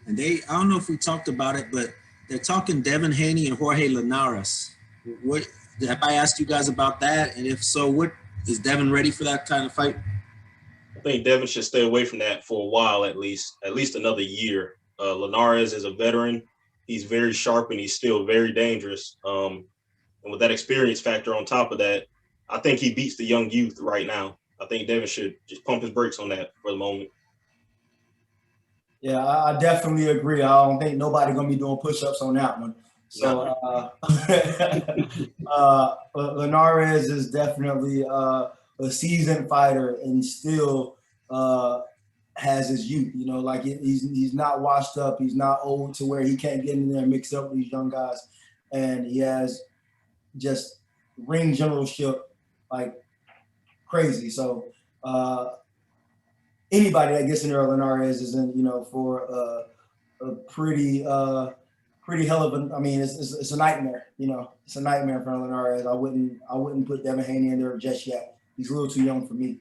and I don't know if we talked about it, but they're talking Devin Haney and Jorge Linares. What have I asked you guys about that? And if so, what is Devin ready for that kind of fight? I think Devin should stay away from that for a while, at least another year. Linares is a veteran. He's very sharp and he's still very dangerous. And with that experience factor on top of that, I think he beats the young youth right now. I think Devin should just pump his brakes on that for the moment. Yeah, I definitely agree. I don't think nobody gonna be doing push-ups on that one. So Linares is definitely a seasoned fighter and still has his youth. You know, like he's not washed up. He's not old to where he can't get in there and mix up with these young guys. And he has just ring generalship like crazy. So anybody that gets in there, Linares is in, you know, for a pretty hell of a. I mean, it's a nightmare. You know, it's a nightmare for Linares. I wouldn't put Devin Haney in there just yet. He's a little too young for me.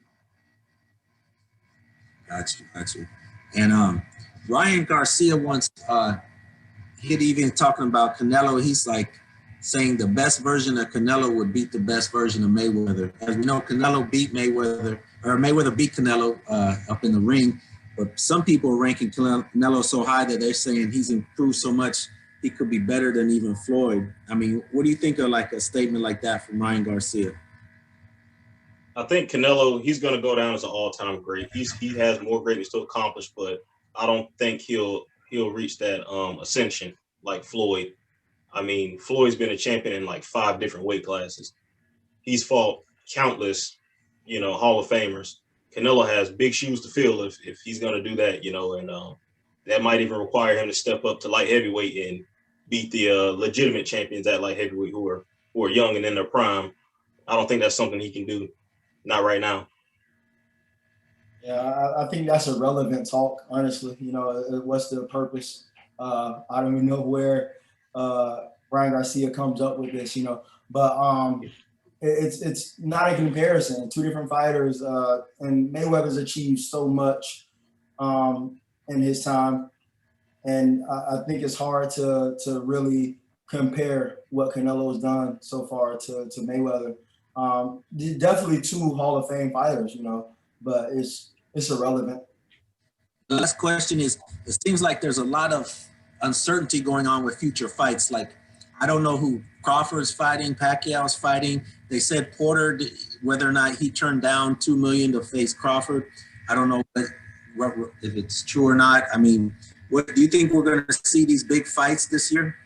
Got you. And Ryan Garcia once he'd even talking about Canelo. He's like saying the best version of Canelo would beat the best version of Mayweather. As we know, Canelo beat Mayweather, or Mayweather beat Canelo up in the ring. But some people are ranking Canelo so high that they're saying he's improved so much he could be better than even Floyd. I mean, what do you think of like a statement like that from Ryan Garcia? I think Canelo, he's going to go down as an all-time great. He has more greatness to accomplish, but I don't think he'll reach that ascension like Floyd. I mean, Floyd's been a champion in like 5 different weight classes. He's fought countless, you know, Hall of Famers. Canelo has big shoes to fill if he's going to do that, you know, and that might even require him to step up to light heavyweight and beat the legitimate champions at light heavyweight who are young and in their prime. I don't think that's something he can do. Not right now. Yeah, I think that's irrelevant talk, honestly. You know, what's the purpose? I don't even know where Ryan Garcia comes up with this, you know. But it's not a comparison. 2 different fighters, and Mayweather's achieved so much in his time. And I think it's hard to really compare what Canelo's done so far to Mayweather. Definitely 2 Hall of Fame fighters, you know, but it's irrelevant. The last question is, it seems like there's a lot of uncertainty going on with future fights. Like, I don't know who Crawford's fighting, Pacquiao's fighting. They said Porter, whether or not he turned down $2 million to face Crawford. I don't know if it's true or not. I mean, what do you think we're going to see these big fights this year?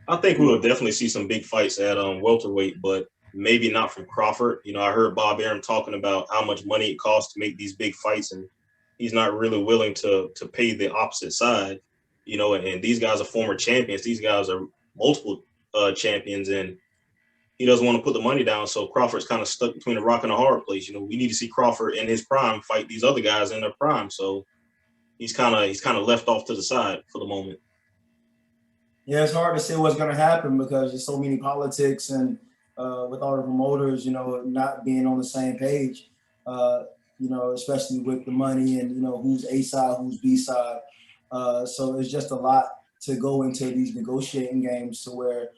I think we will definitely see some big fights at welterweight, but maybe not from Crawford. You know, I heard Bob Arum talking about how much money it costs to make these big fights, and he's not really willing to pay the opposite side. You know, and these guys are former champions. These guys are multiple champions, and he doesn't want to put the money down. So Crawford's kind of stuck between a rock and a hard place. You know, we need to see Crawford in his prime fight these other guys in their prime. So he's kind of left off to the side for the moment. Yeah, it's hard to say what's going to happen because there's so many politics and with all the promoters, you know, not being on the same page, you know, especially with the money and, you know, who's A side, who's B side. So it's just a lot to go into these negotiating games to where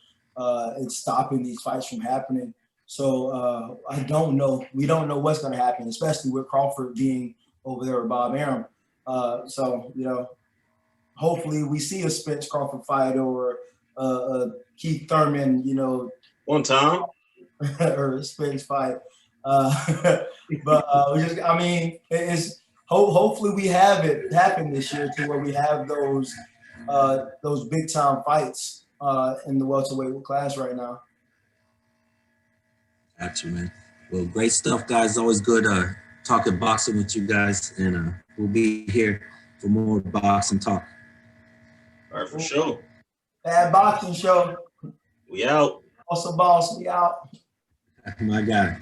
it's stopping these fights from happening. So I don't know. We don't know what's going to happen, especially with Crawford being over there with Bob Arum. So, you know, hopefully we see a Spence Crawford fight or a Keith Thurman, you know, one time or a Spence fight. But I mean, it's hopefully we have it happen this year to where we have those big time fights in the welterweight class right now. Got you, man. Well, great stuff, guys. Always good talking boxing with you guys, and we'll be here for more boxing talk. All right, for sure. Bad Boxing Show. We out. Also, boss, we out. My guy.